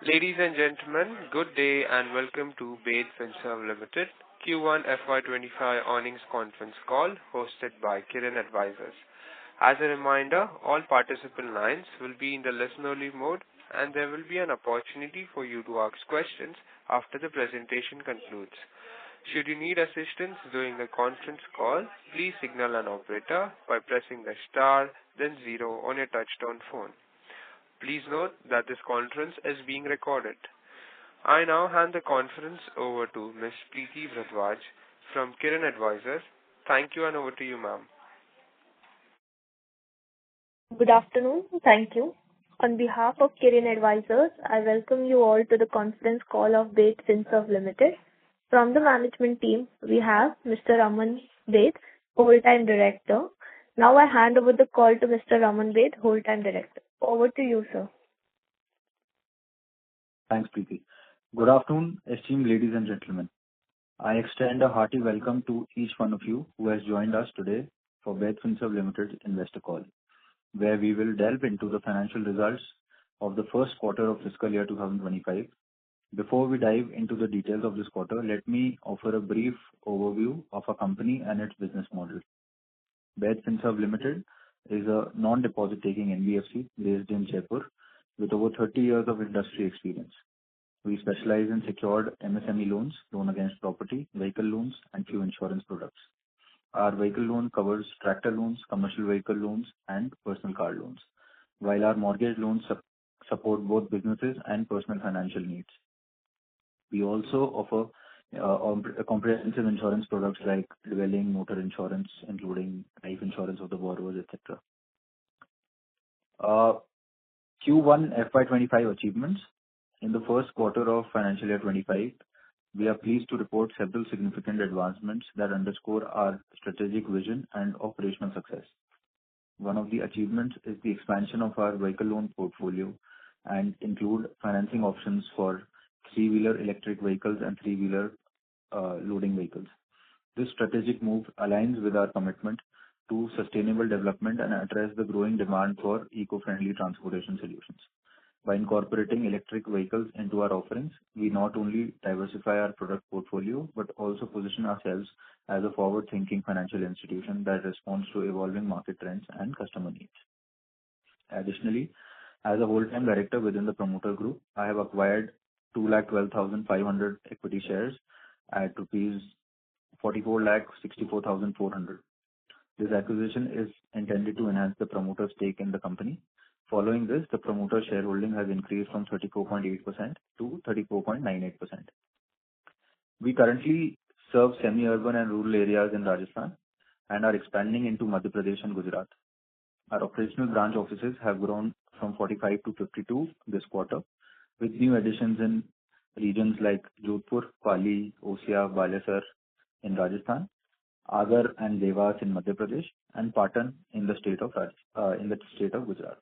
Ladies and gentlemen, good day and welcome to Baid Finserv Ltd. Q1 FY’25 earnings conference call hosted by Kiran Advisors. As a reminder, all participant lines will be in the listen-only mode, and there will be an opportunity for you to ask questions after the presentation concludes. Should you need assistance during the conference call, please signal an operator by pressing the star, then zero on your touchtone phone. Please note that this conference is being recorded. I now hand the conference over to Ms. Preeti Bhardwaj from Kiran Advisors. Thank you, and over to you, ma'am. Good afternoon. Thank you. On behalf of Kiran Advisors, I welcome you all to the conference call of Baid Finserv Ltd. From the management team, we have Mr. Raman Baid, Whole-Time Director. Now I hand over the call to Mr. Raman Baid, Whole-Time Director. Over to you, sir. Thanks, Preeti. Good afternoon, esteemed ladies and gentlemen. I extend a hearty welcome to each one of you who has joined us today for Baid Finserv Ltd. investor call, where we will delve into the financial results of the first quarter of fiscal year 2025. Before we dive into the details of this quarter, let me offer a brief overview of our company and its business model. Baid Finserv Ltd. is a non-deposit taking NBFC based in Jaipur with over 30 years of industry experience. We specialize in secured MSME loans, loan against property, vehicle loans, and few insurance products. Our vehicle loan covers tractor loans, commercial vehicle loans, and personal car loans, while our mortgage loans support both businesses and personal financial needs. We also offer comprehensive insurance products like dwelling, motor insurance, including life insurance of the borrowers, etc. Q1 FY’25 achievements. In the first quarter of financial year 25, we are pleased to report several significant advancements that underscore our strategic vision and operational success. One of the achievements is the expansion of our vehicle loan portfolio and include financing options for three-wheeler electric vehicles and three-wheeler loading vehicles. This strategic move aligns with our commitment to sustainable development and address the growing demand for eco-friendly transportation solutions. By incorporating electric vehicles into our offerings, we not only diversify our product portfolio, but also position ourselves as a forward-thinking financial institution that responds to evolving market trends and customer needs. Additionally, as a whole-time director within the promoter group, I have acquired 212,500 equity shares at rupees 44,64,400. This acquisition is intended to enhance the promoter stake in the company. Following this, the promoter shareholding has increased from 34.8% to 34.98%. We currently serve semi-urban and rural areas in Rajasthan and are expanding into Madhya Pradesh and Gujarat. Our operational branch offices have grown from 45 to 52 this quarter, with new additions in regions like Jodhpur, Pali, Osia, Balasar in Rajasthan, Agar and Devas in Madhya Pradesh, and Patan in the state of Gujarat.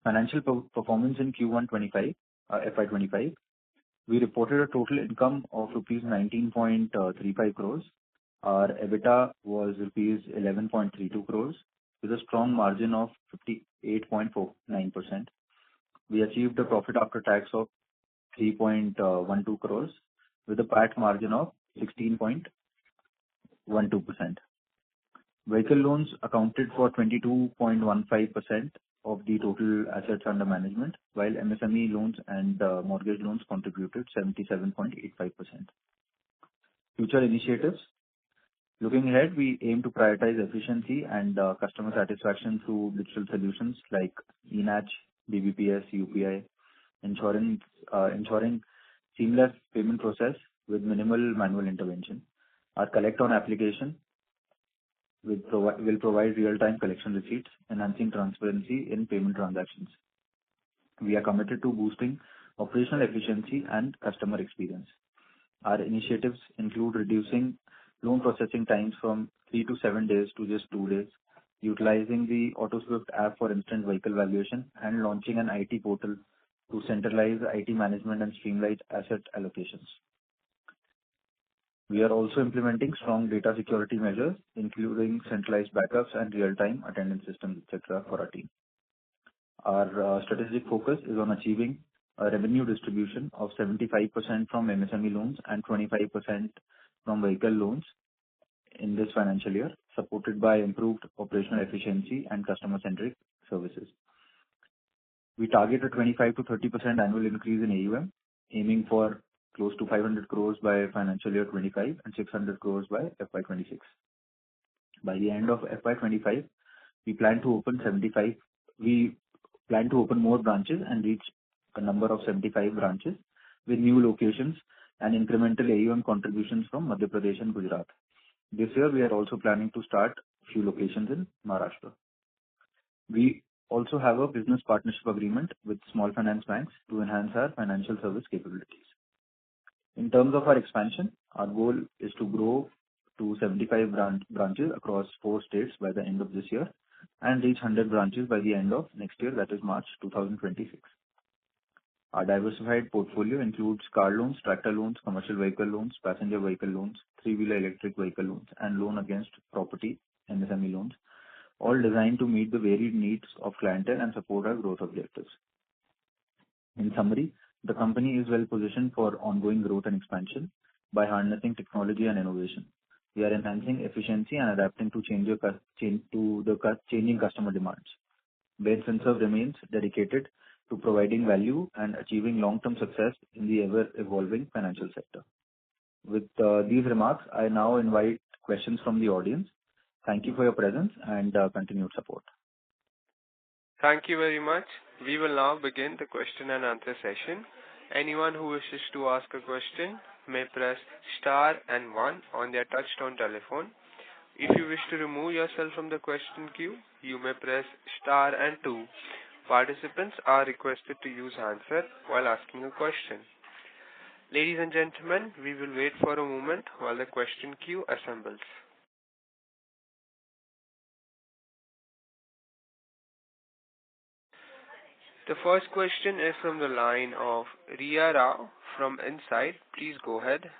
Financial performance in Q1 FY’25. We reported a total income of rupees 19.35 crores. Our EBITDA was rupees 11.32 crores with a strong margin of 58.49%. We achieved a profit after tax of 3.12 crores with a PAT margin of 16.12%. Vehicle loans accounted for 22.15% of the total assets under management, while MSME loans and mortgage loans contributed 77.85%. Future initiatives. Looking ahead, we aim to prioritize efficiency and customer satisfaction through digital solutions like eNACH, BBPS, UPI, ensuring seamless payment process with minimal manual intervention. Our Collect On application will provide real-time collection receipts, enhancing transparency in payment transactions. We are committed to boosting operational efficiency and customer experience. Our initiatives include reducing loan processing times from 3 to 7 days to just 2 days, utilizing the AutoSwift app for instant vehicle valuation, and launching an IT portal to centralize IT management and streamline asset allocations. We are also implementing strong data security measures, including centralized backups and real-time attendance systems, etc. for our team. Our strategic focus is on achieving a revenue distribution of 75% from MSME loans and 25% from vehicle loans in this financial year, supported by improved operational efficiency and customer-centric services. We target a 25 to 30% annual increase in AUM, aiming for close to 500 crores by financial year 25 and 600 crores by FY'26. By the end of FY'25, we plan to open more branches and reach a number of 75 branches with new locations and incremental AUM contributions from Madhya Pradesh and Gujarat. This year, we are also planning to start a few locations in Maharashtra. We also have a business partnership agreement with small finance banks to enhance our financial service capabilities. In terms of our expansion, our goal is to grow to 75 branches across 4 states by the end of this year and reach 100 branches by the end of next year, that is March 2026. Our diversified portfolio includes car loans, tractor loans, commercial vehicle loans, passenger vehicle loans, three-wheeler electric vehicle loans, and loan against property MSME loans, all designed to meet the varied needs of clientele and support our growth objectives. In summary, the company is well positioned for ongoing growth and expansion by harnessing technology and innovation. We are enhancing efficiency and adapting to changing customer demands. Baid Finserv remains dedicated to providing value and achieving long-term success in the ever-evolving financial sector. With these remarks, I now invite questions from the audience. Thank you for your presence and continued support. Thank you very much. We will now begin the question and answer session. Anyone who wishes to ask a question may press star and 1 on their touchtone telephone. If you wish to remove yourself from the question queue, you may press star and 2. Participants are requested to use handset while asking a question. Ladies and gentlemen, we will wait for a moment while the question queue assembles. The first question is from the line of Riya Rao from Insight. Please go ahead.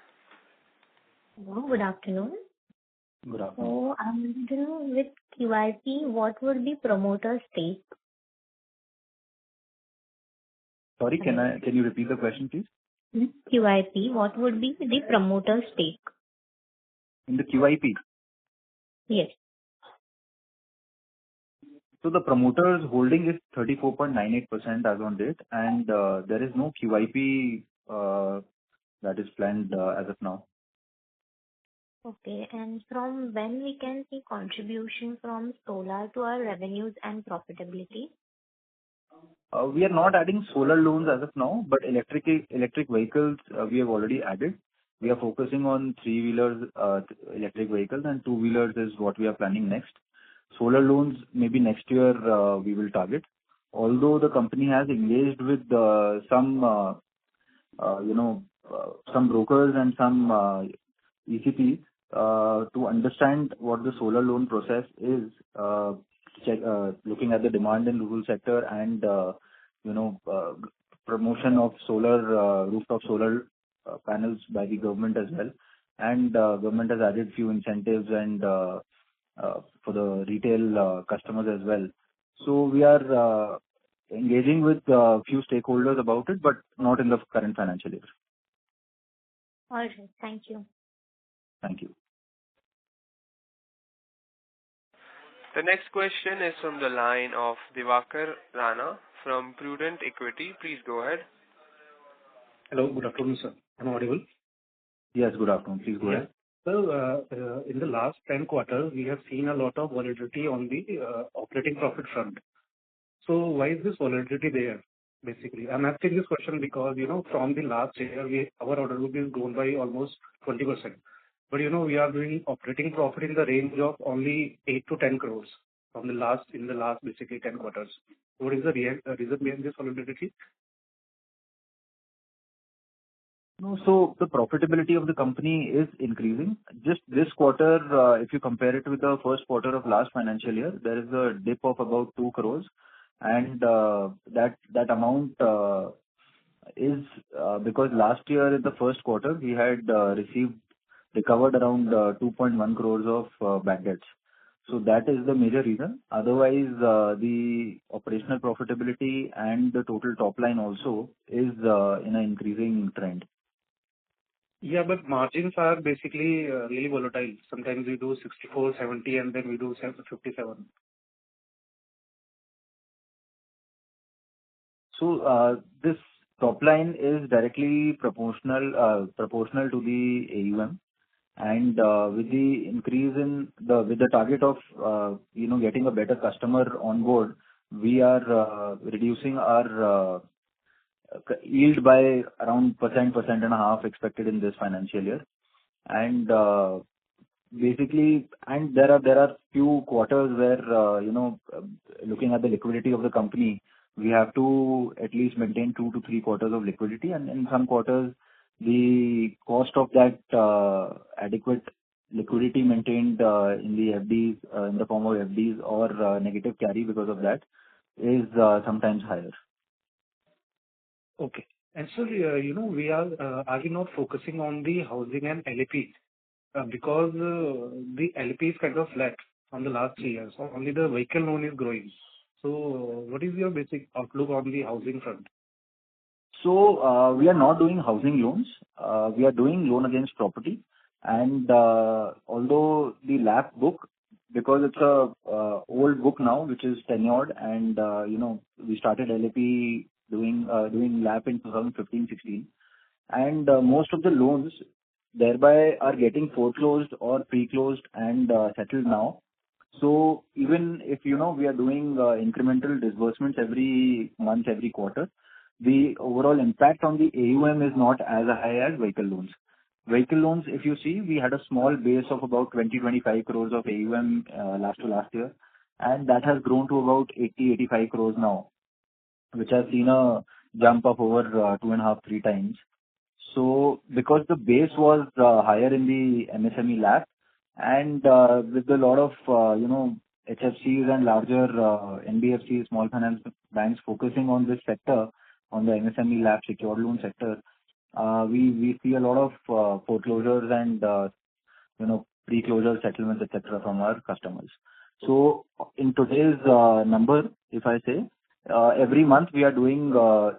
Hello, good afternoon. Good afternoon. So, I want to know with QIP, what would be promoter stake? Sorry, can you repeat the question, please? With QIP, what would be the promoter stake? In the QIP? Yes. So the promoter's holding is 34.98% as on date, and there is no QIP that is planned as of now. Okay, and from when we can see contribution from solar to our revenues and profitability? We are not adding solar loans as of now, but electric vehicles we have already added. We are focusing on three-wheelers, electric vehicles, and two-wheelers is what we are planning next. Solar loans, maybe next year we will target. Although the company has engaged with some brokers and some ECPs to understand what the solar loan process is, looking at the demand in rural sector and promotion of solar rooftop solar panels by the government as well. And government has added few incentives and for the retail customers as well. So we are engaging with few stakeholders about it, but not in the current financial year. All right. Thank you. Thank you. The next question is from the line of Divakar Rana from Prudent Equity. Please go ahead. Hello, good afternoon, sir. Am I audible? Yes, good afternoon. Please go ahead. So, in the last 10 quarters, we have seen a lot of volatility on the operating profit front. So, why is this volatility there, basically? I'm asking this question because, from the last year, our order book is grown by almost 20%. But, we are doing operating profit in the range of only 8 to 10 crores in the last basically 10 quarters. What is the reason behind this volatility? No, so the profitability of the company is increasing. Just this quarter, if you compare it with the first quarter of last financial year, there is a dip of about 2 crores. And that amount is because last year in the first quarter, we had recovered around 2.1 crores of bad debts. So that is the major reason. Otherwise, the operational profitability and the total top line also is in an increasing trend. Yeah, but margins are basically really volatile. Sometimes we do 64, 70, and then we do 57. So, this top line is directly proportional to the AUM. And with the increase in with the target of getting a better customer on board, we are reducing our yield by around percent and a half expected in this financial year. And basically, and there are few quarters where looking at the liquidity of the company, we have to at least maintain 2 to 3 quarters of liquidity, and in some quarters the cost of that adequate liquidity maintained in the FDs, in the form of FDs or negative carry because of that, is sometimes higher. Okay. And so, we are we not focusing on the housing and LAP? Because the LAP is kind of flat from the last 3 years. Only the vehicle loan is growing. So what is your basic outlook on the housing front? So, we are not doing housing loans. We are doing loan against property. And although the LAP book, because it's a old book now, which is tenured, and we started LAP doing LAP in 2015-16, and most of the loans thereby are getting foreclosed or pre-closed and settled now. So even if we are doing incremental disbursements every month, every quarter, the overall impact on the AUM is not as high as vehicle loans. Vehicle loans, if you see, we had a small base of about 20-25 crores of AUM last year, and that has grown to about 80-85 crores now, which has seen a jump of over 2.5-3 times. So because the base was higher in the MSME LAP, and with a lot of HFCs and larger NBFCs, small finance banks focusing on this sector, on the MSME LAP secured loan sector, we see a lot of foreclosures and pre-closure settlements, etc., from our customers. So in today's number, if I say, every month we are doing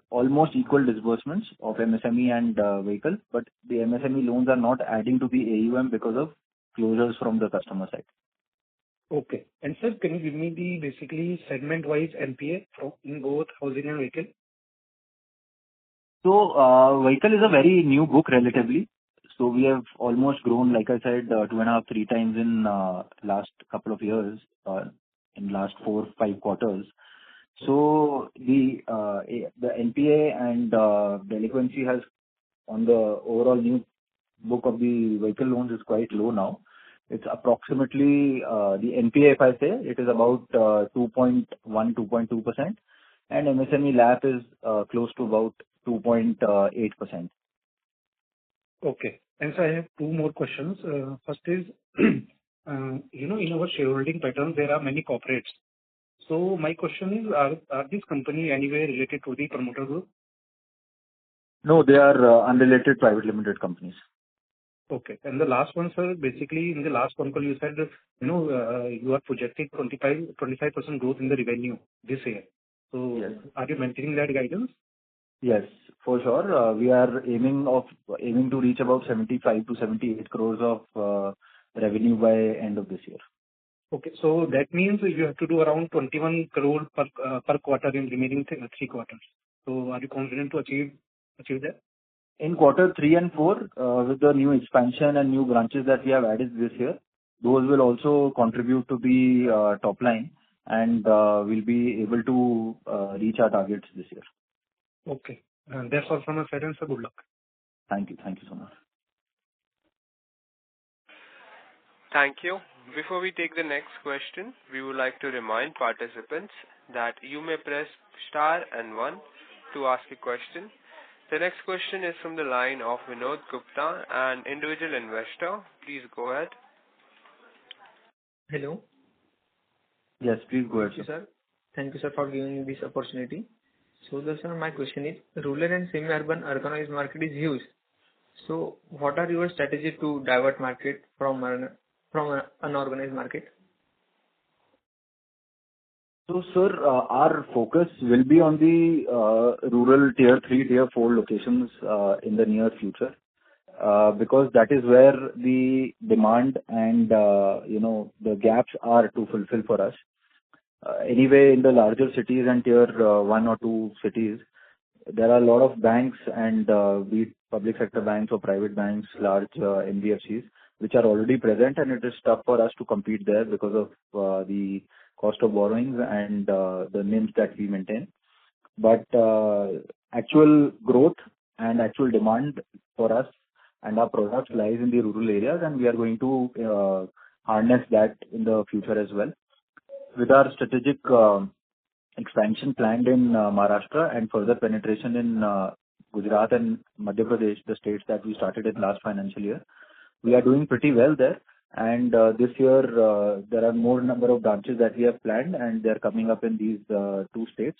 almost equal disbursements of MSME and vehicle, but the MSME loans are not adding to the AUM because of closures from the customer side. Okay. And sir, can you give me the basically segment-wise NPA in both housing and vehicle? So vehicle is a very new book relatively. So we have almost grown, like I said, 2.5-3 times in last couple of years, in last 4-5 quarters. So the NPA and delinquency has, on the overall new book of the vehicle loans, is quite low now. It's approximately the NPA, if I say, it is about 2.2%, and MSME LAP is close to about 2.8%. Okay. And so I have two more questions. First is, in our shareholding pattern, there are many corporates. So my question is, are these companies anywhere related to the promoter group? No, they are unrelated private limited companies. Okay. And the last one, sir, basically in the last Concall you said, you are projecting 25% growth in the revenue this year. So Yes. Are you maintaining that guidance? Yes, for sure. We are aiming to reach about 75 to 78 crores of revenue by end of this year. Okay. So that means you have to do around 21 crore per quarter in remaining 3 quarters. So are you confident to achieve that? In quarter 3 and 4, with the new expansion and new branches that we have added this year, those will also contribute to the top line, and we'll be able to reach our targets this year. Okay. And that's all from my side, and sir, good luck. Thank you. Thank you so much. Thank you. Before we take the next question, we would like to remind participants that you may press star and 1 to ask a question. The next question is from the line of Vinod Gupta, an individual investor. Please go ahead. Hello. Yes, please go ahead, Thank you, sir. sir. Thank you, sir, for giving me this opportunity. So, sir, my question is, rural and semi-urban organized market is huge. So, what are your strategies to divert market from an unorganized market? So, sir, our focus will be on the rural tier 3, tier 4 locations in the near future, because that is where the demand and, the gaps are to fulfill for us. Anyway, in the larger cities and tier 1 or 2 cities, there are a lot of banks and be it public sector banks or private banks, large NBFCs, which are already present, and it is tough for us to compete there because of the cost of borrowings and the NIMs that we maintain. But actual growth and actual demand for us and our products lies in the rural areas, and we are going to harness that in the future as well. With our strategic expansion planned in Maharashtra and further penetration in Gujarat and Madhya Pradesh, the states that we started in last financial year, we are doing pretty well there. And this year, there are more number of branches that we have planned, and they are coming up in these 2 states,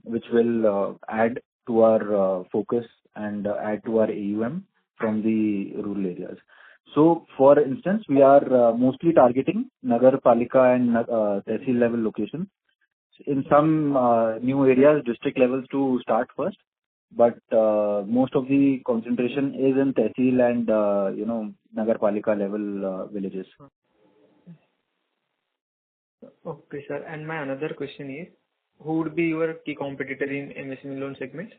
which will add to our focus and add to our AUM from the rural areas. So, for instance, we are mostly targeting Nagar Palika and Tehsil level locations. In some new areas, district levels to start first, but most of the concentration is in Tehsil and Nagar Palika level villages. Okay, sir. And my another question is, who would be your key competitor in MSME loan segment?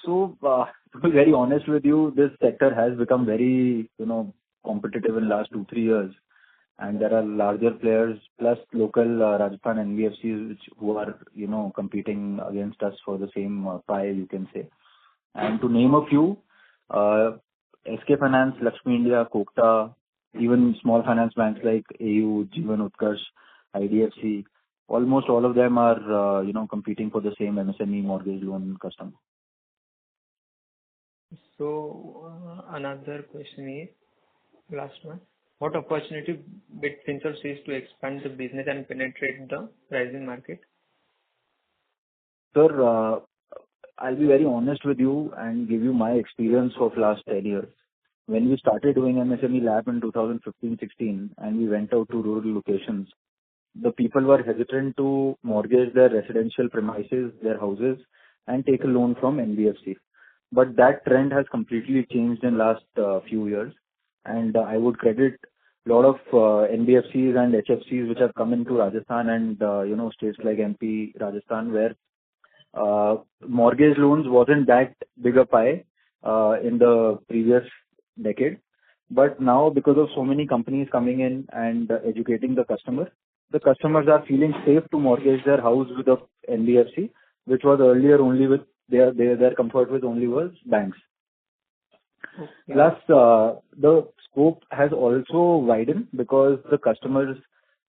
So, to be very honest with you, this sector has become very, competitive in last 2-3 years. And there are larger players plus local Rajasthan NBFCs who are, competing against us for the same pie, you can say. And to name a few, SK Finance, Lakshmi India, Kokta, even small finance banks like AU, Jeevan Utkarsh, IDFC, almost all of them are, competing for the same MSME mortgage loan customer. So, another question is, last one. What opportunity Baid Finserv sees to expand the business and penetrate the rising market? Sir, I'll be very honest with you and give you my experience of last 10 years. When we started doing MSME Lab in 2015-16 and we went out to rural locations, the people were hesitant to mortgage their residential premises, their houses, and take a loan from NBFC. But that trend has completely changed in last few years. And I would credit a lot of NBFCs and HFCs which have come into Rajasthan and, states like MP, Rajasthan, where mortgage loans wasn't that big a pie in the previous decade. But now, because of so many companies coming in and educating the customers are feeling safe to mortgage their house with a NBFC, which was earlier only with their comfort with only was banks. Okay. Plus, the scope has also widened because the customers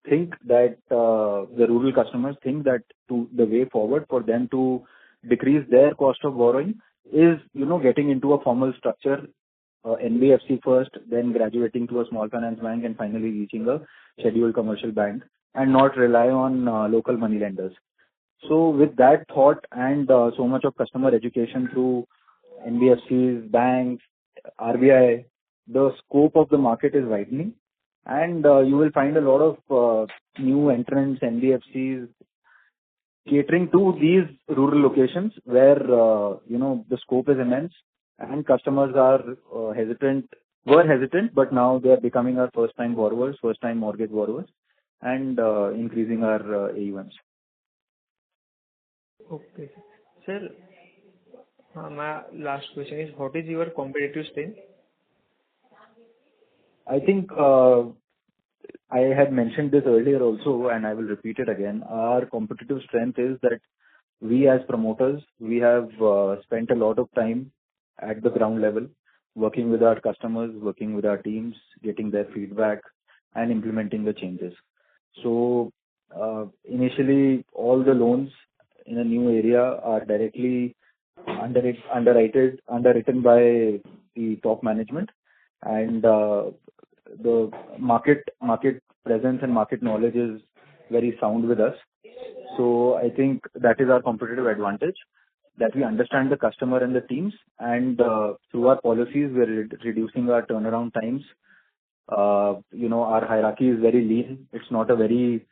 think that the rural customers think that the way forward for them to decrease their cost of borrowing is, getting into a formal structure, NBFC first, then graduating to a small finance bank, and finally reaching a scheduled commercial bank, and not rely on local money lenders. So, with that thought and so much of customer education through NBFCs, banks, RBI, the scope of the market is widening, and you will find a lot of new entrants, NBFCs, catering to these rural locations where, the scope is immense and customers are were hesitant, but now they are becoming our first-time borrowers, first-time mortgage borrowers, and increasing our AUMs. Okay. Sir, my last question is, what is your competitive strength? I think I had mentioned this earlier also, and I will repeat it again. Our competitive strength is that we as promoters, we have spent a lot of time at the ground level, working with our customers, working with our teams, getting their feedback, and implementing the changes. So, initially, all the loans in a new area are directly underwritten by the top management, and the market presence and market knowledge is very sound with us. So I think that is our competitive advantage, that we understand the customer and the teams, and through our policies we're reducing our turnaround times. Our hierarchy is very lean. It's not a very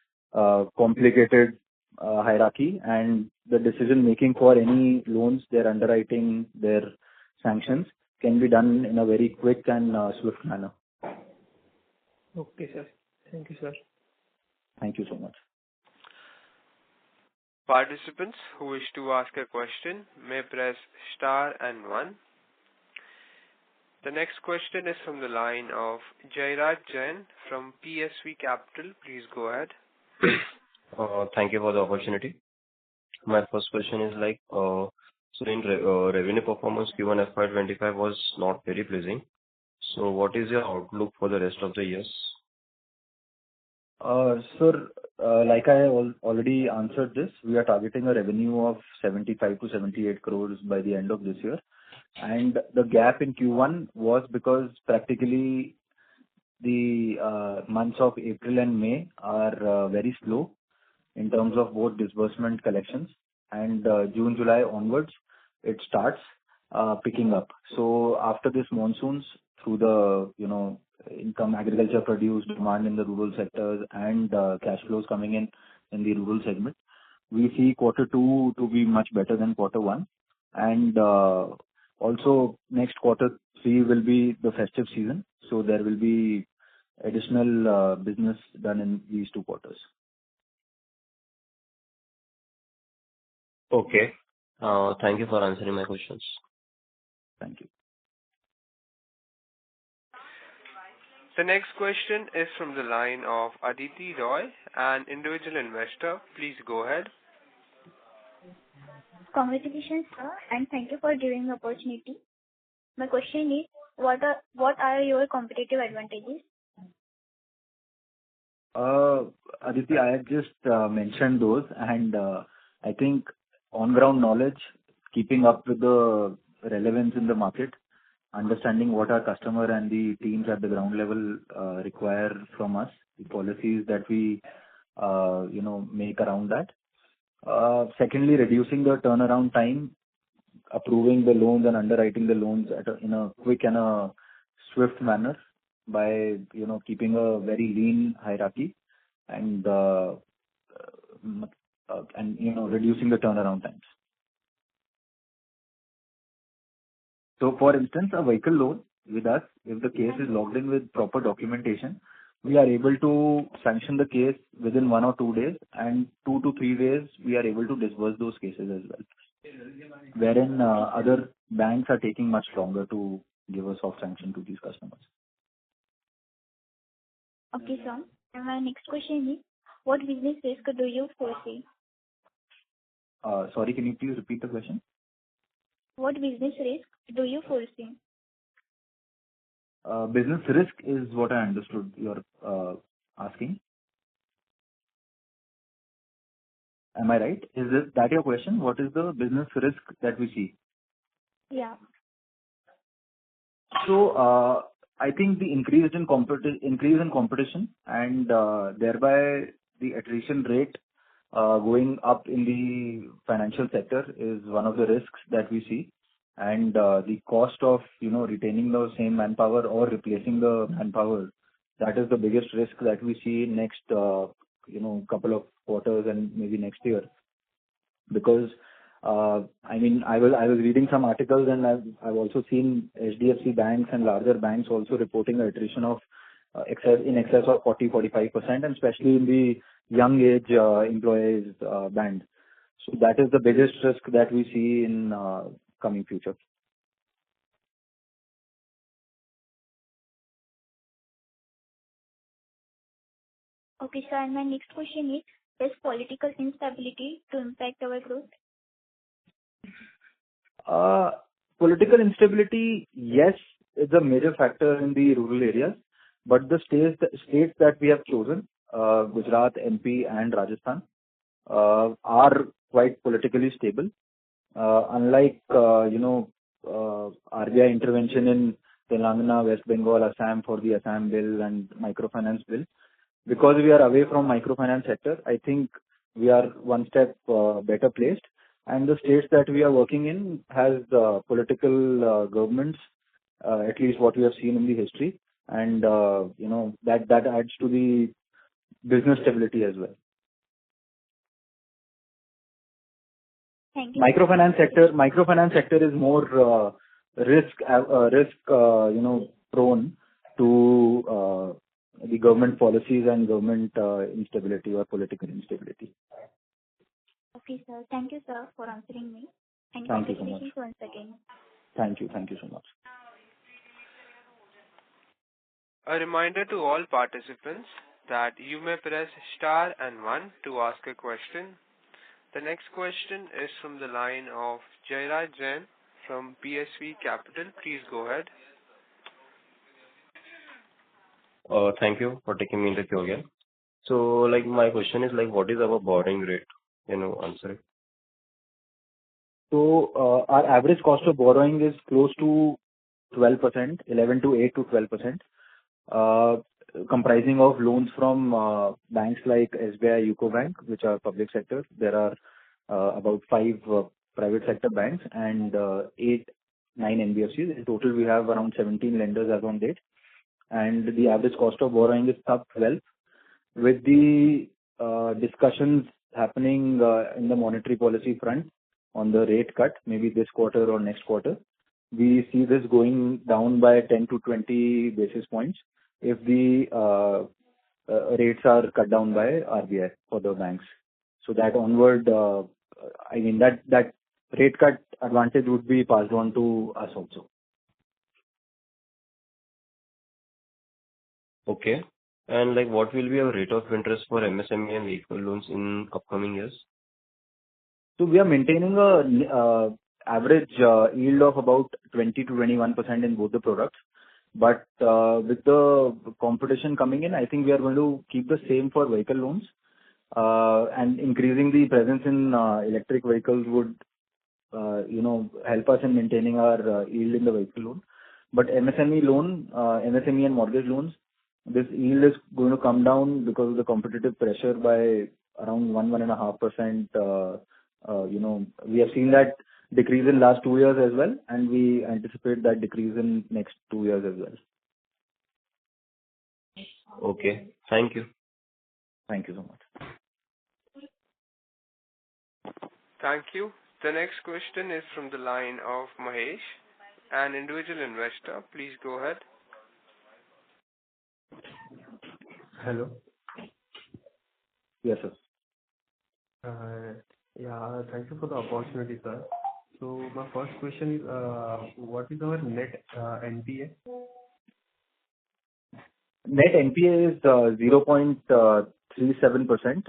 complicated hierarchy, and the decision making for any loans, their underwriting, their sanctions can be done in a very quick and swift manner. Okay, sir. Thank you, sir. Thank you so much. Participants who wish to ask a question may press star and 1. The next question is from the line of Jairaj Jain from PSV Capital. Please go ahead. Thank you for the opportunity. My first question is so in revenue performance, Q1 FY'25 was not very pleasing. So what is your outlook for the rest of the years? Sir, like I already answered this, we are targeting a revenue of 75 to 78 crores by the end of this year. And the gap in Q1 was because practically the months of April and May are very slow in terms of both disbursement collections. And June, July onwards, it starts picking up. So after this monsoons, through the, income, agriculture produce, demand in the rural sectors, and cash flows coming in the rural segment, we see Q2 to be much better than Q1. And also next Q3 will be the festive season. So there will be additional business done in these 2 quarters. Okay. Thank you for answering my questions. Thank you. The next question is from the line of Aditi Roy, an individual investor. Please go ahead. Congratulations, sir, and thank you for giving the opportunity. My question is, what are your competitive advantages? Aditi, I had just mentioned those, and I think on-ground knowledge, keeping up with the relevance in the market, understanding what our customer and the teams at the ground level require from us, the policies that we make around that. Secondly, reducing the turnaround time, approving the loans and underwriting the loans in a quick and a swift manner by keeping a very lean hierarchy and reducing the turnaround times. So, for instance, a vehicle loan with us, if the case is logged in with proper documentation, we are able to sanction the case within 1 or 2 days, and 2 to 3 days we are able to disburse those cases as well. Wherein other banks are taking much longer to give a soft sanction to these customers. Okay, sir. And my next question is, what business risk do you foresee? Sorry, can you please repeat the question? What business risk do you foresee? Business risk is what I understood you're asking. Am I right? Is that your question? What is the business risk that we see? Yeah. So, I think the increase in competition and thereby the attrition rate going up in the financial sector is one of the risks that we see. And the cost of retaining the same manpower or replacing the manpower, that is the biggest risk that we see next couple of quarters and maybe next year. Because I was reading some articles, and I've also seen HDFC banks and larger banks also reporting an attrition of in excess of 40-45%, and especially in the young age employees band. So that is the biggest risk that we see in coming future. Okay, sir. And my next question is, does political instability to impact our growth? Political instability, yes, is a major factor in the rural areas. But the states that we have chosen, Gujarat, MP, and Rajasthan, are quite politically stable. Unlike RBI intervention in Telangana, West Bengal, Assam for the Assam bill and microfinance bill, because we are away from microfinance sector, I think we are one step better placed. And the states that we are working in has political governments, at least what we have seen in the history, and that adds to the business stability as well. Thank you. Microfinance sector is more risk prone to the government policies and government instability or political instability. Okay, sir. Thank you, sir, for answering me. And Thank you so much. congratulations once again. Thank you so much. A reminder to all participants that you may press star and 1 to ask a question. The next question is from the line of Jairaj Jain from PSV Capital. Please go ahead. Thank you for taking me in the queue again. So, like, my question is, like, what is our borrowing rate? Answer it. So, our average cost of borrowing is close to 12%, 11 to 8 to 12%, comprising of loans from banks like SBI, UCO Bank, which are public sector. There are about 5 private sector banks and 9 NBFCs. In total, we have around 17 lenders as on date. And the average cost of borrowing is sub 12. With the discussions happening in the monetary policy front on the rate cut, maybe this quarter or next quarter, we see this going down by 10 to 20 basis points if the rates are cut down by RBI for the banks. So that onward, that rate cut advantage would be passed on to us also. Okay. And like, what will be our rate of interest for MSME and vehicle loans in upcoming years? So we are maintaining a average yield of about 20 to 21% in both the products. But with the competition coming in, I think we are going to keep the same for vehicle loans. And increasing the presence in electric vehicles would, help us in maintaining our yield in the vehicle loan. But MSME and mortgage loans, this yield is going to come down because of the competitive pressure by around 1.5%. We have seen that decrease in last 2 years as well, and we anticipate that decrease in next 2 years as well. Okay. Thank you. Thank you so much. Thank you. The next question is from the line of Mahesh, an individual investor. Please go ahead. Hello. Yes, sir. Thank you for the opportunity, sir. So my first question is, what is our net NPA? Net NPA is 0.37%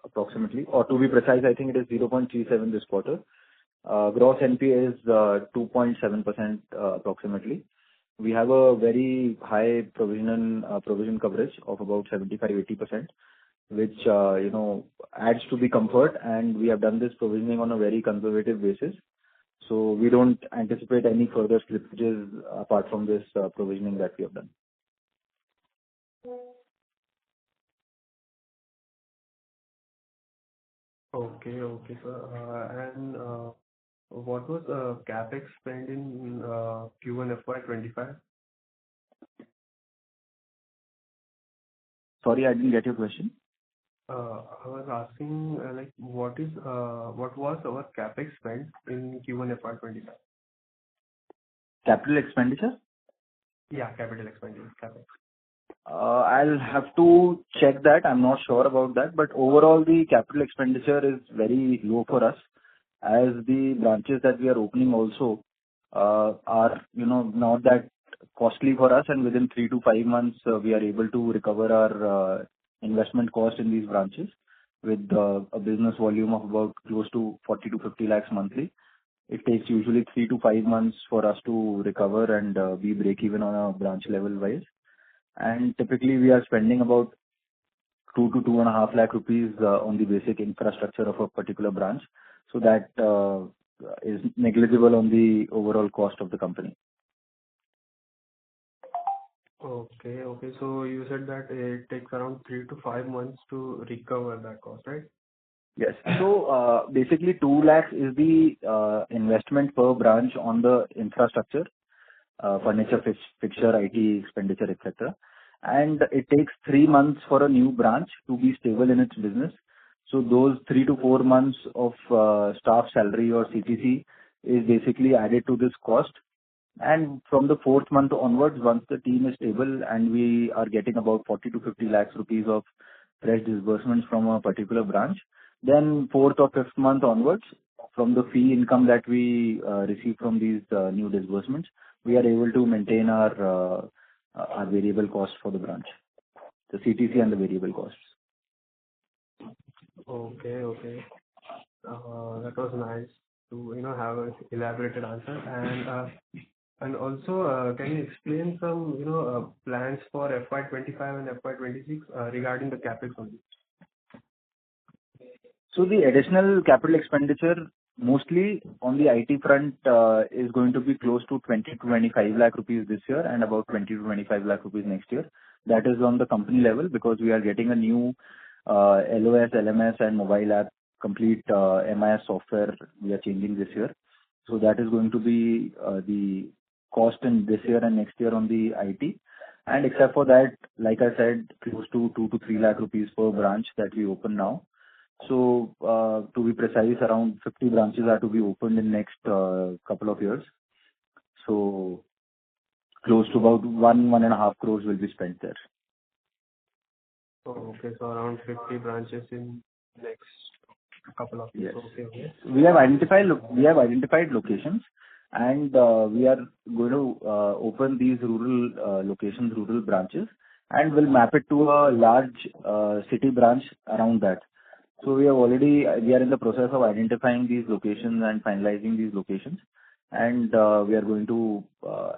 approximately, or to be precise, I think it is 0.37 this quarter. Gross NPA is 2.7% approximately. We have a very high provision coverage of about 75-80%, which adds to the comfort, and we have done this provisioning on a very conservative basis. So we don't anticipate any further slippages apart from this provisioning that we have done. Okay, sir. And what was CapEx spend in Q1 FY'25? Sorry, I didn't get your question. I was asking, what was our CapEx spend in Q1 FY'25? Capital expenditure? Yeah, capital expenditure, CapEx. I'll have to check that. I'm not sure about that. But overall, the capital expenditure is very low for us, as the branches that we are opening also are, not that costly for us. And within 3 to 5 months, we are able to recover our investment cost in these branches with a business volume of about close to 40 to 50 lakhs monthly. It takes usually 3 to 5 months for us to recover and we break even on a branch level wise. And typically we are spending about 2 to 2.5 lakh rupees on the basic infrastructure of a particular branch. So that is negligible on the overall cost of the company. Okay. So you said that it takes around 3 to 5 months to recover that cost, right? Yes. So basically 2 lakhs is the investment per branch on the infrastructure, furniture, fixture, IT expenditure, etc. And it takes 3 months for a new branch to be stable in its business. So those 3 to 4 months of staff salary or CTC is basically added to this cost. And from the fourth month onwards, once the team is stable and we are getting about 40 to 50 lakhs rupees of fresh disbursements from a particular branch, then fourth or fifth month onwards, from the fee income that we receive from these new disbursements, we are able to maintain our variable cost for the branch, the CTC and the variable costs. Okay. That was nice to have an elaborated answer. And also, can you explain some plans for FY'25 and FY'26 regarding the capex only? So the additional capital expenditure, mostly on the IT front, is going to be close to 20 to 25 lakh rupees this year and about 20 to 25 lakh rupees next year. That is on the company level because we are getting a new LOS, LMS and mobile app, complete MIS software we are changing this year. So that is going to be the cost in this year and next year on the IT. And except for that, like I said, close to 2 to 3 lakh rupees per branch that we open now. So, to be precise, around 50 branches are to be opened in next couple of years. So, close to about 1.5 crores will be spent there. Oh, okay. So around 50 branches in next couple of years. Yes. Okay. We have identified locations, and we are going to open these rural branches, and we'll map it to a large city branch around that. So we are in the process of identifying these locations and finalizing these locations, and we are going to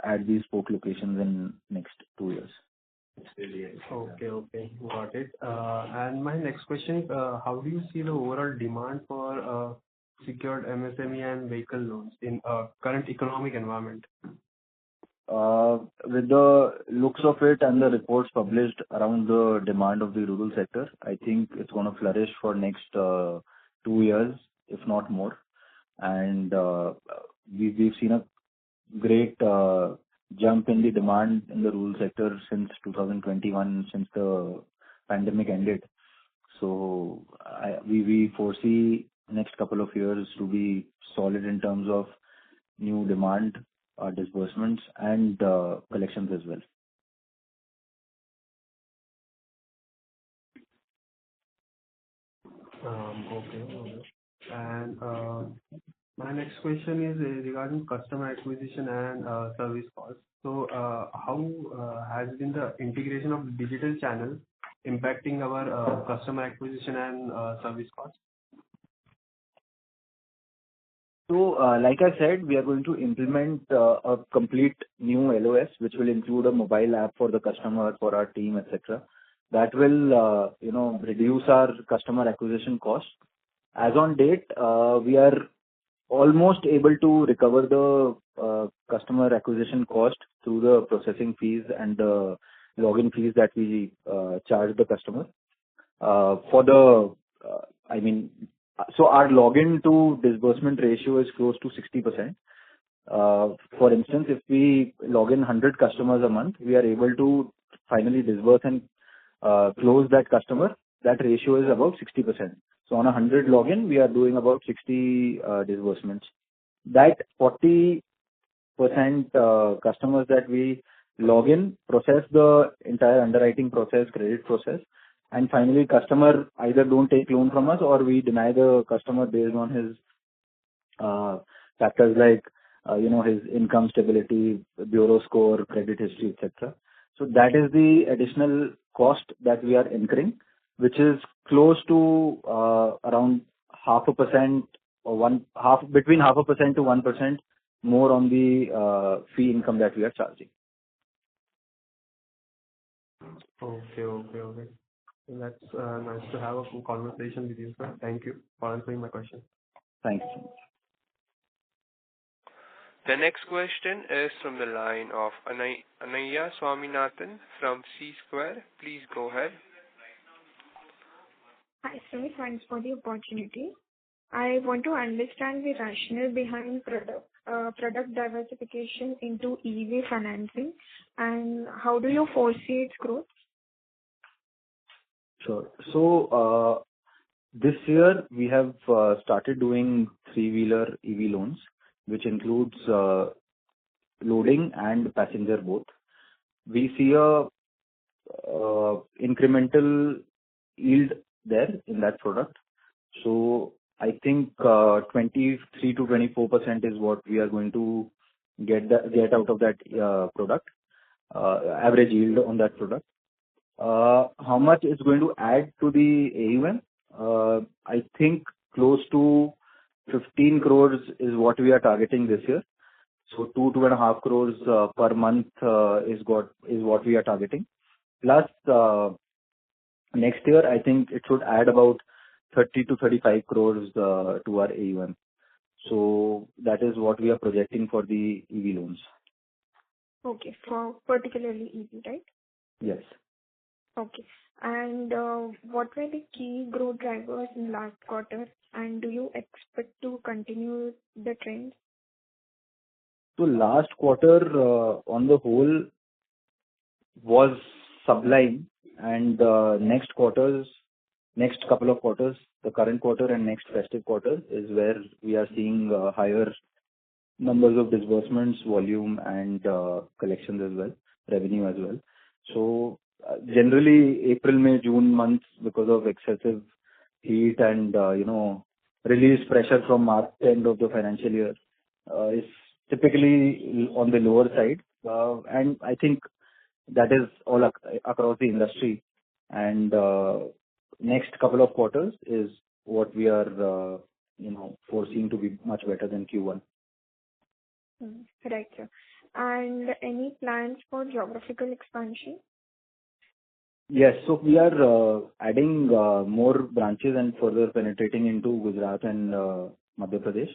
add these spoke locations in next 2 years. Okay. Got it. And my next question is, how do you see the overall demand for secured MSME and vehicle loans in current economic environment? With the looks of it and the reports published around the demand of the rural sector, I think it's going to flourish for next 2 years, if not more. And we've seen a great jump in the demand in the rural sector since 2021, since the pandemic ended. So we foresee next couple of years to be solid in terms of new demand, disbursements and collections as well. Okay. And my next question is regarding customer acquisition and service costs. So, how has been the integration of digital channel impacting our customer acquisition and service costs? So, like I said, we are going to implement a complete new LOS, which will include a mobile app for the customer, for our team, etc. That will, reduce our customer acquisition cost. As on date, we are almost able to recover the customer acquisition cost through the processing fees and the login fees that we charge the customer. So our login to disbursement ratio is close to 60%. For instance, if we log in 100 customers a month, we are able to finally disburse and close that customer. That ratio is about 60%. So on 100 login, we are doing about 60 disbursements. That 40% customers that we log in, process the entire underwriting process, credit process, and finally customer either don't take loan from us or we deny the customer based on his factors like his income stability, bureau score, credit history, etc. So that is the additional cost that we are incurring, which is close to around 0.5% or between 0.5% to 1% more on the fee income that we are charging. Okay. That's nice to have a full conversation with you, sir. Thank you for answering my question. Thank you so much. The next question is from the line of Anaya Swaminathan from C Square. Please go ahead. Hi, sir. Thanks for the opportunity. I want to understand the rationale behind product diversification into EV financing, and how do you foresee its growth? Sure. So, This year, we have started doing three-wheeler EV loans, which includes loading and passenger both. We see a incremental yield there in that product. So I think 23 to 24% is what we are going to get out of that product, average yield on that product. How much is going to add to the AUM? I think close to 15 crores is what we are targeting this year. So 2.5 crores per month is what we are targeting. Plus, next year, I think it should add about 30 to 35 crores to our AUM. So that is what we are projecting for the EV loans. Okay, for particularly EV, right? Yes. Okay. And what were the key growth drivers in last quarter, and do you expect to continue the trend? So last quarter, on the whole, was sublime, and next couple of quarters, the current quarter and next festive quarter is where we are seeing higher numbers of disbursements, volume, and collections as well, revenue as well. So generally, April, May, June months, because of excessive heat and release pressure from March end of the financial year, is typically on the lower side, and I think that is all across the industry. And next couple of quarters is what we are foreseeing to be much better than Q1. Right, sir. And any plans for geographical expansion? Yes. So we are adding more branches and further penetrating into Gujarat and Madhya Pradesh.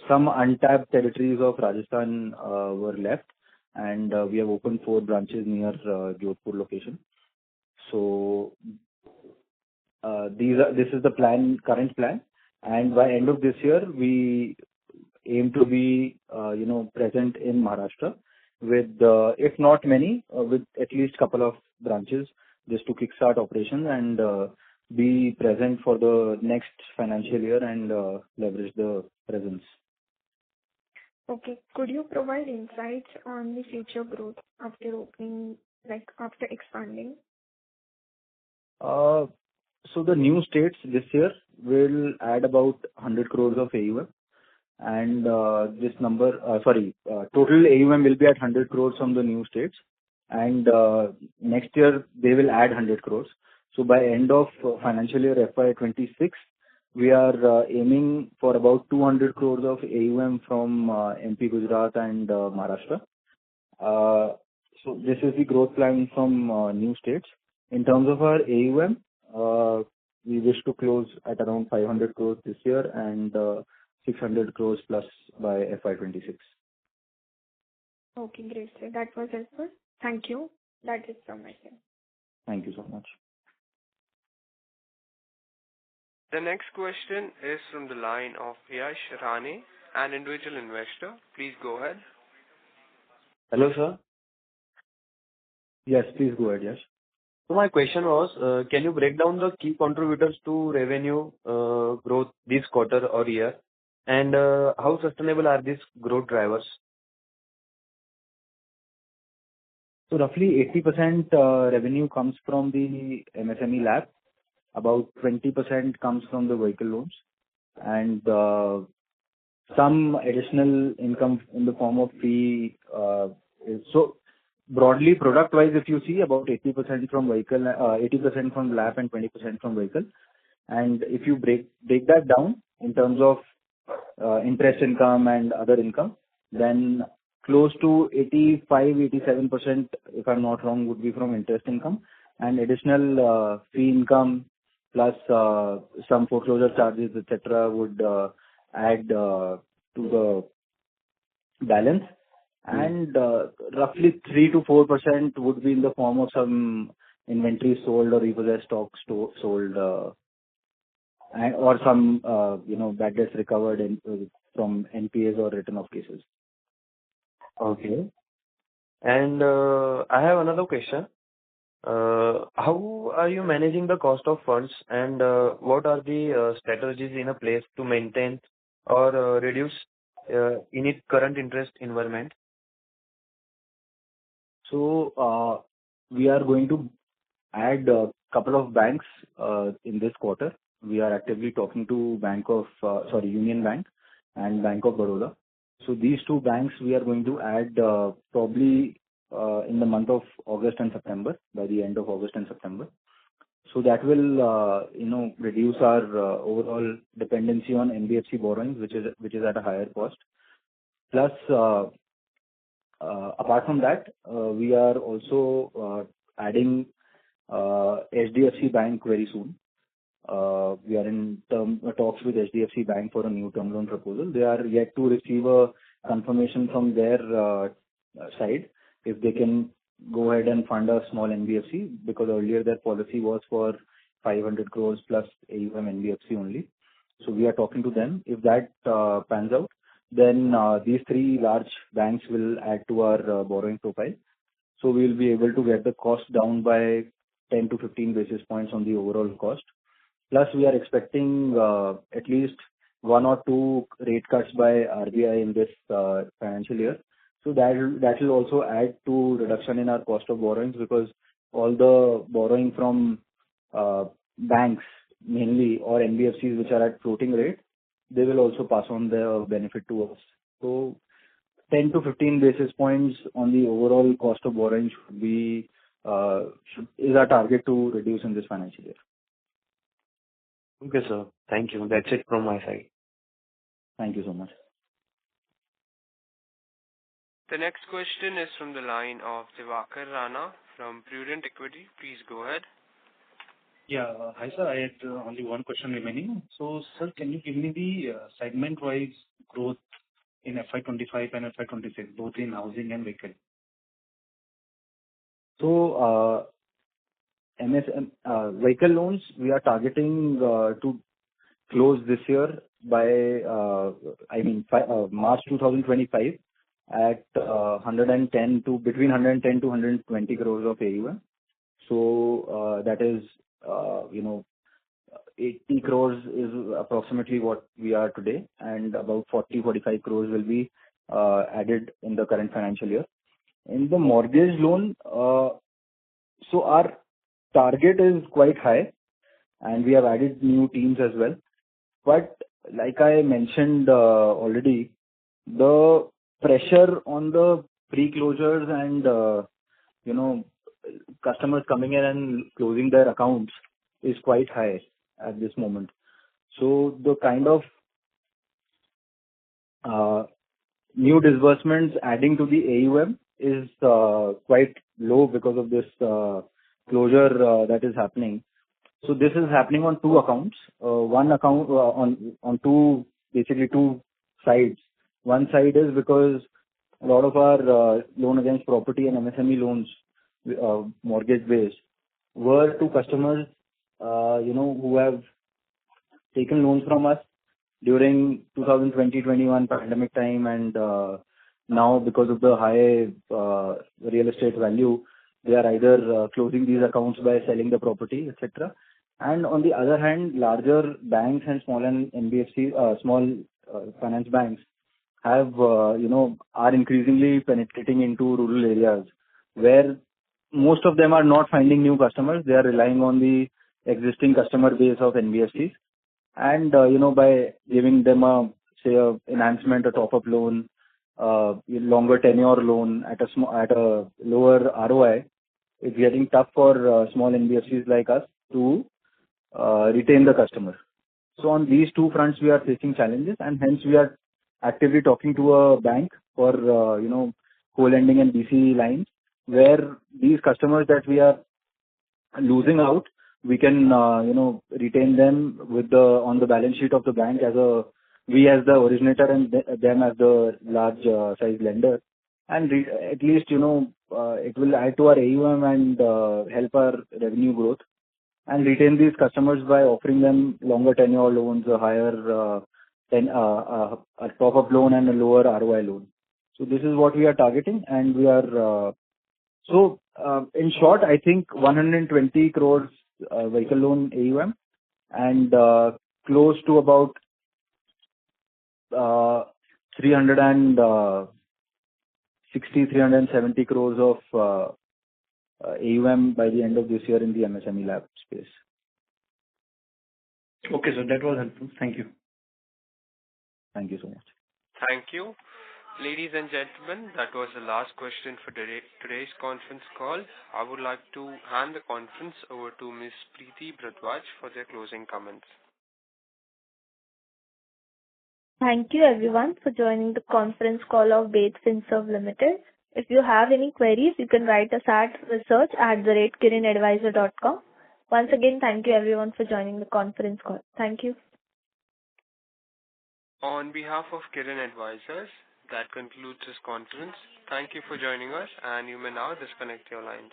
Some untapped territories of Rajasthan were left, and we have opened 4 branches near Jodhpur location. So this is the current plan, and by end of this year, we aim to be present in Maharashtra with, if not many, with at least couple of branches, just to kickstart operations and be present for the next financial year and leverage the presence. Okay. Could you provide insights on the future growth after opening, like after expanding? So the new states this year will add about 100 crores of AUM. And this number, total AUM will be at 100 crores from the new states. And next year, they will add 100 crores. So by end of financial year FY'26, we are aiming for about 200 crores of AUM from MP, Gujarat and Maharashtra. So this is the growth plan from new states. In terms of our AUM, we wish to close at around 500 crores this year and 600 crores plus by FY'26. Okay, great, sir. That was helpful. Thank you. That is from my side. Thank you so much. The next question is from the line of Yash Rane, an individual investor. Please go ahead. Hello, sir. Yes, please go ahead, Yash. So my question was, can you break down the key contributors to revenue growth this quarter or year, and how sustainable are these growth drivers? So roughly 80% revenue comes from the MSME lab, about 20% comes from the vehicle loans, and some additional income in the form of fee. So broadly, product-wise, if you see, about 80% from vehicle, 80% from lab, and 20% from vehicle. And if you break that down in terms of interest income and other income, then close to 85-87%, if I'm not wrong, would be from interest income, and additional fee income plus some foreclosure charges, etc., would add to the balance. And roughly 3 to 4% would be in the form of some inventory sold or repossessed stock sold, or some bad debts recovered from NPAs or written off cases. Okay. And I have another question. How are you managing the cost of funds, and what are the strategies in a place to maintain or reduce in its current interest environment? So we are going to add a couple of banks in this quarter. We are actively talking to Union Bank and Bank of Baroda. So these two banks we are going to add probably in the month of August and September, by the end of August and September. So that will reduce our overall dependency on NBFC borrowings, which is at a higher cost. Plus, apart from that, we are also adding HDFC Bank very soon. We are in talks with HDFC Bank for a new term loan proposal. They are yet to receive a confirmation from their side if they can go ahead and fund a small NBFC, because earlier their policy was for 500 crores plus AUM NBFC only. So we are talking to them. If that pans out, then these three large banks will add to our borrowing profile. So we will be able to get the cost down by 10 to 15 basis points on the overall cost. Plus, we are expecting at least one or two rate cuts by RBI in this financial year. So that will also add to reduction in our cost of borrowings, because all the borrowing from banks mainly, or NBFCs which are at floating rate, they will also pass on the benefit to us. So 10 to 15 basis points on the overall cost of borrowing is our target to reduce in this financial year. Okay, sir. Thank you. That's it from my side. Thank you so much. The next question is from the line of Divakar Rana from Prudent Equity. Please go ahead. Yeah. Hi, sir. I had only one question remaining. So, sir, can you give me the segment-wise growth in FY'25 and FY'26, both in housing and vehicle? So, vehicle loans, we are targeting to close this year by March 2025 at between 110 to 120 crores of AUM. So that is 80 crores is approximately what we are today, and about 40-45 crores will be added in the current financial year. In the mortgage loan, so our target is quite high, and we have added new teams as well. But like I mentioned already, the pressure on the pre-closures and customers coming in and closing their accounts is quite high at this moment. So the kind of new disbursements adding to the AUM is quite low because of this closure that is happening. So this is happening on two accounts. One account on two sides. One side is because a lot of our loan against property and MSME loans, mortgage based, were to customers who have taken loans from us during 2020-21 pandemic time, and now because of the high real estate value, they are either closing these accounts by selling the property, etc. And on the other hand, larger banks and small finance banks have are increasingly penetrating into rural areas where most of them are not finding new customers. They are relying on the existing customer base of NBFCs, and by giving them a enhancement, a top-up loan, longer tenure loan at a lower ROI, it's getting tough for small NBFCs like us to retain the customer. So on these two fronts, we are facing challenges, and hence we are actively talking to a bank for co-lending and BC lines, where these customers that we are losing out, we can retain them on the balance sheet of the bank as the originator and them as the large size lender, and at least it will add to our AUM and help our revenue growth, and retain these customers by offering them longer tenure loans, a higher a top-up loan and a lower ROI loan. So this is what we are targeting, and we are So, in short, I think 120 crores vehicle loan AUM and close to about 370 crores of AUM by the end of this year in the MSME lab space. Okay, sir. That was helpful. Thank you. Thank you so much. Thank you. Ladies and gentlemen, that was the last question for today's conference call. I would like to hand the conference over to Ms. Preeti Bhardwaj for their closing comments. Thank you everyone for joining the conference call of Baid Finserv Ltd. If you have any queries, you can write us at research@kirinadvisor.com. Once again, thank you everyone for joining the conference call. Thank you. On behalf of Kirin Advisors, that concludes this conference. Thank you for joining us, and you may now disconnect your lines.